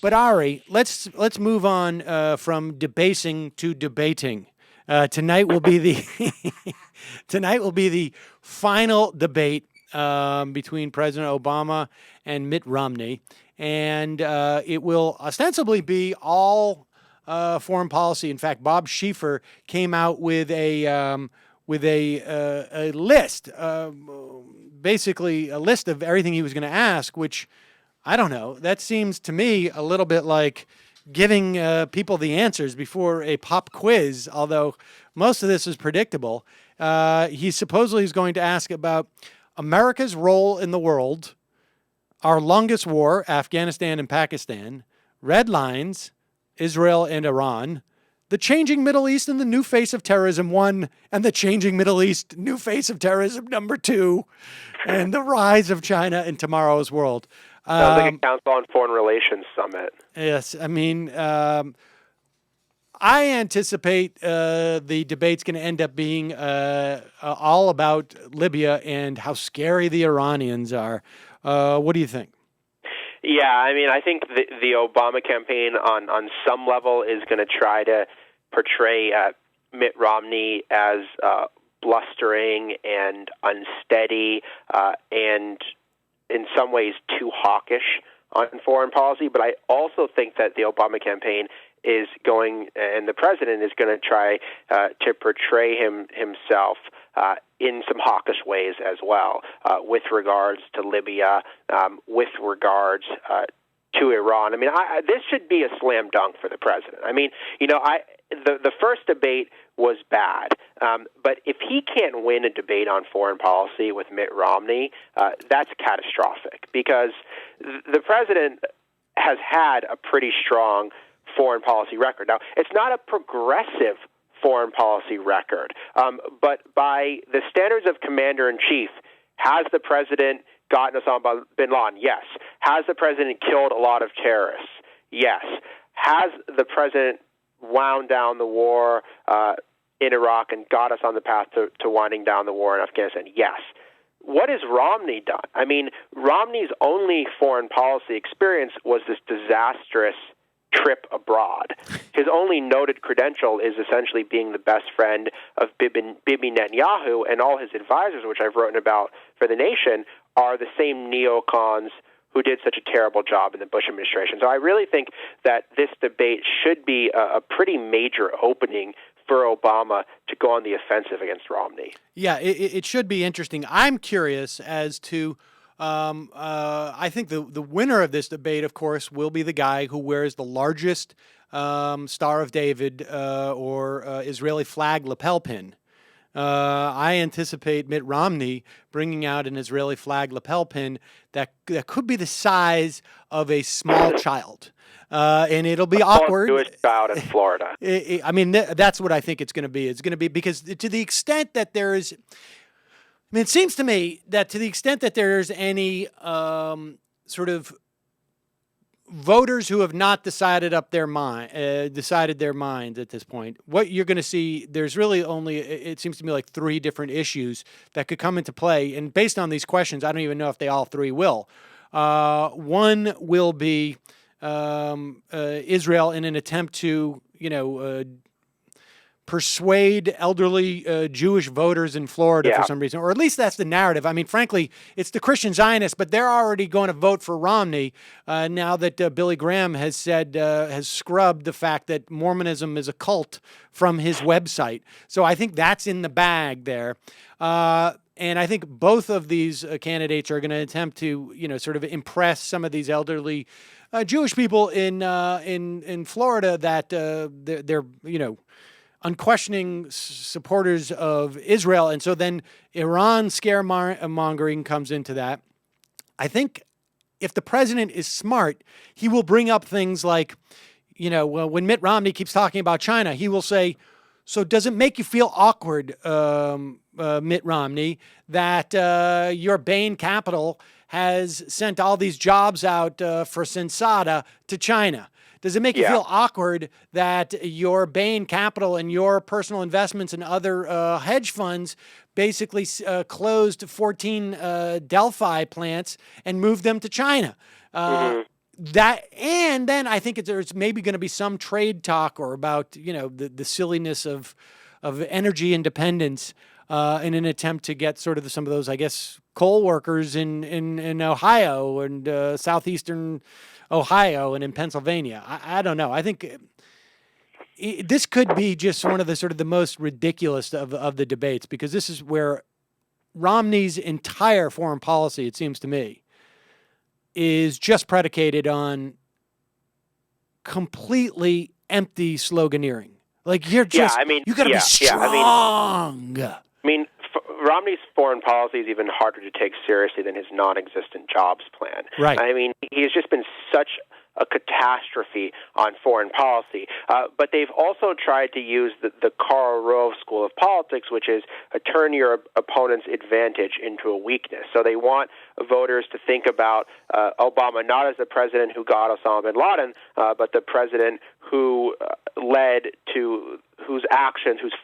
But Ari, let's move on from debasing to debating. Tonight will be the tonight will be the final debate between President Obama and Mitt Romney, and it will ostensibly be all foreign policy. In fact, Bob Schieffer came out with a list, basically a list of everything he was going to ask, which I don't know. That seems to me a little bit like giving people the answers before a pop quiz, although most of this is predictable. He supposedly is going to ask about America's role in the world, our longest war, Afghanistan and Pakistan, red lines, Israel and Iran, the changing Middle East and the new face of terrorism, 1, and the changing Middle East, new face of terrorism, number 2, and the rise of China in tomorrow's world. Sounds like a Council on Foreign Relations summit. Yes, I mean, I anticipate the debate's going to end up being all about Libya and how scary the Iranians are. What do you think? Yeah, I mean, I think the Obama campaign on some level is going to try to portray Mitt Romney as blustering and unsteady and in some ways too hawkish on foreign policy. But I also think that the Obama campaign is going, and the president is going to try to portray himself in some hawkish ways as well, with regards to Libya, with regards to Iran. I mean, this should be a slam dunk for the president. I mean, the first debate was bad, but if he can't win a debate on foreign policy with Mitt Romney, that's catastrophic, because the president has had a pretty strong foreign policy record. Now, it's not a progressive foreign policy record, but by the standards of commander-in-chief, has the president gotten Osama bin Laden? Yes. Has the president killed a lot of terrorists? Yes. Has the president wound down the war in Iraq and got us on the path to winding down the war in Afghanistan? Yes. What has Romney done? I mean, Romney's only foreign policy experience was this disastrous trip abroad. His only noted credential is essentially being the best friend of Bibi Netanyahu, and all his advisors, which I've written about for The Nation, are the same neocons who did such a terrible job in the Bush administration. So I really think that this debate should be a pretty major opening for Obama to go on the offensive against Romney. Yeah, it should be interesting. I'm curious as to I think the winner of this debate, of course, will be the guy who wears the largest Star of David or Israeli flag lapel pin. I anticipate Mitt Romney bringing out an Israeli flag lapel pin that could be the size of a small child. And it'll be awkward. Jewish child in Florida. I mean, that's what I think it's going to be. It's going to be because to the extent that there is, I mean, it seems to me that to the extent that there's any sort of voters who have not decided their minds at this point, what you're going to see, there's really only, it seems to me, like 3 different issues that could come into play. And based on these questions, I don't even know if they all 3 will. One will be Israel in an attempt to, persuade elderly Jewish voters in Florida for some reason, or at least that's the narrative. I mean, frankly, it's the Christian Zionists, but they're already going to vote for Romney now that Billy Graham has said, has scrubbed the fact that Mormonism is a cult from his website. So I think that's in the bag there. And I think both of these candidates are going to attempt to, sort of impress some of these elderly Jewish people in Florida that they're unquestioning supporters of Israel. And so then Iran scaremongering comes into that. I think if the president is smart, he will bring up things like, when Mitt Romney keeps talking about China, he will say, so does it make you feel awkward, Mitt Romney, that your Bain Capital has sent all these jobs out for Sensata to China? Does it make you feel awkward that your Bain Capital and your personal investments and other hedge funds basically closed 14 Delphi plants and moved them to China? and then I think there's maybe going to be some trade talk or about the silliness of energy independence in an attempt to get sort of some of those, I guess, coal workers in Ohio and southeastern Ohio and in Pennsylvania. I don't know. I think this could be just one of the sort of the most ridiculous of the debates, because this is where Romney's entire foreign policy, it seems to me, is just predicated on completely empty sloganeering. Like, you got to be strong. Romney's foreign policy is even harder to take seriously than his non-existent jobs plan. Right. He's just been such a catastrophe on foreign policy. But they've also tried to use the Karl Rove school of politics, which is turn your opponent's advantage into a weakness. So they want voters to think about Obama not as the president who got Osama bin Laden, but the president who whose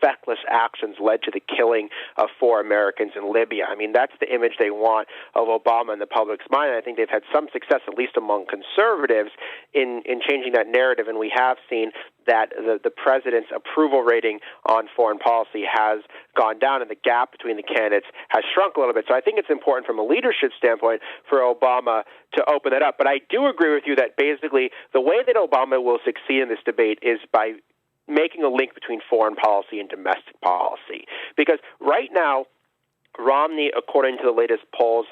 feckless actions led to the killing of 4 Americans in Libya. That's the image they want of Obama in the public's mind. And I think they've had some success, at least among conservatives, in changing that narrative. And we have seen that the president's approval rating on foreign policy has gone down, and the gap between the candidates has shrunk a little bit. So I think it's important from a leadership standpoint for Obama to open it up. But I do agree with you that basically the way that Obama will succeed in this debate is by making a link between foreign policy and domestic policy. Because right now, Romney, according to the latest polls,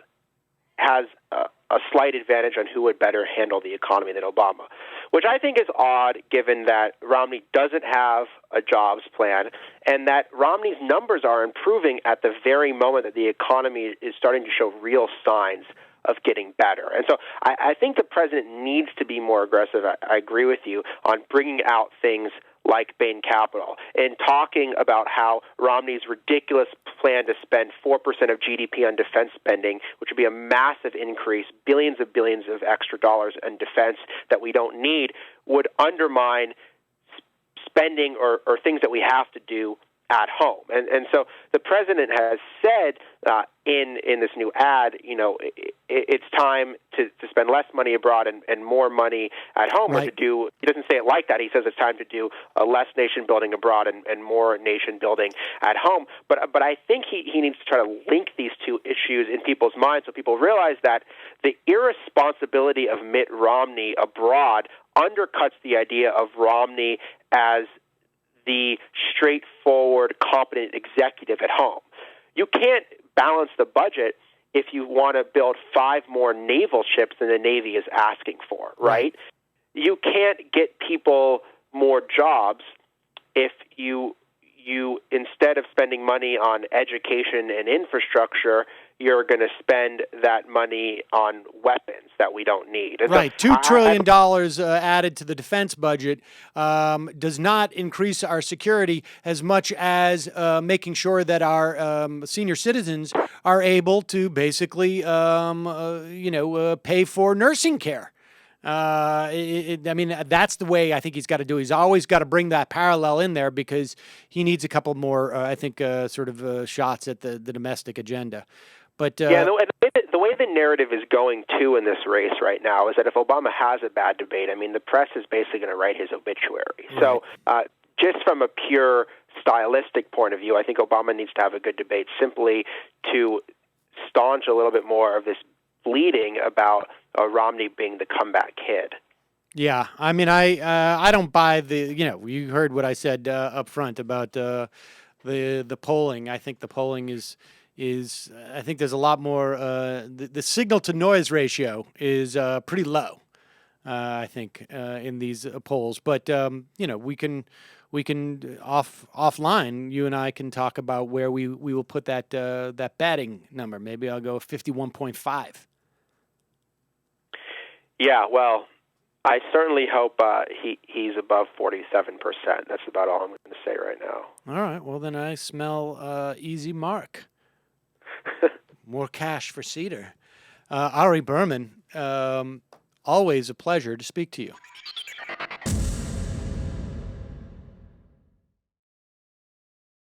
has a slight advantage on who would better handle the economy than Obama, which I think is odd given that Romney doesn't have a jobs plan and that Romney's numbers are improving at the very moment that the economy is starting to show real signs of getting better. And so I think the president needs to be more aggressive, I agree with you, on bringing out things like Bain Capital, and talking about how Romney's ridiculous plan to spend 4% of GDP on defense spending, which would be a massive increase, billions of extra dollars in defense that we don't need, would undermine spending or things that we have to do at home. And so the president has said in this new ad, it's time to spend less money abroad and more money at home. Right. Or to do, he doesn't say it like that. He says it's time to do less nation building abroad and more nation building at home. But I think he needs to try to link these two issues in people's minds so people realize that the irresponsibility of Mitt Romney abroad undercuts the idea of Romney as the straightforward, competent executive at home. You can't balance the budget if you want to build 5 more naval ships than the Navy is asking for, right? You can't get people more jobs if you instead of spending money on education and infrastructure, you're going to spend that money on weapons that we don't need. And right. So $2 trillion added to the defense budget does not increase our security as much as making sure that our senior citizens are able to basically, pay for nursing care. That's the way I think he's got to do. He's always got to bring that parallel in there because he needs a couple more, shots at the domestic agenda. But the way the narrative is going too in this race right now is that if Obama has a bad debate, the press is basically going to write his obituary. Right. So just from a pure stylistic point of view, I think Obama needs to have a good debate simply to staunch a little bit more of this bleeding about Romney being the comeback kid. Yeah, I don't buy the. You heard what I said up front about the polling. I think the polling is I think there's a lot more. The signal to noise ratio is pretty low. I think in these polls, but we can offline. You and I can talk about where we will put that batting number. Maybe I'll go 51.5. Yeah, well, I certainly hope he's above 47%. That's about all I'm going to say right now. All right. Well, then I smell easy mark. More cash for Seder. Ari Berman, always a pleasure to speak to you.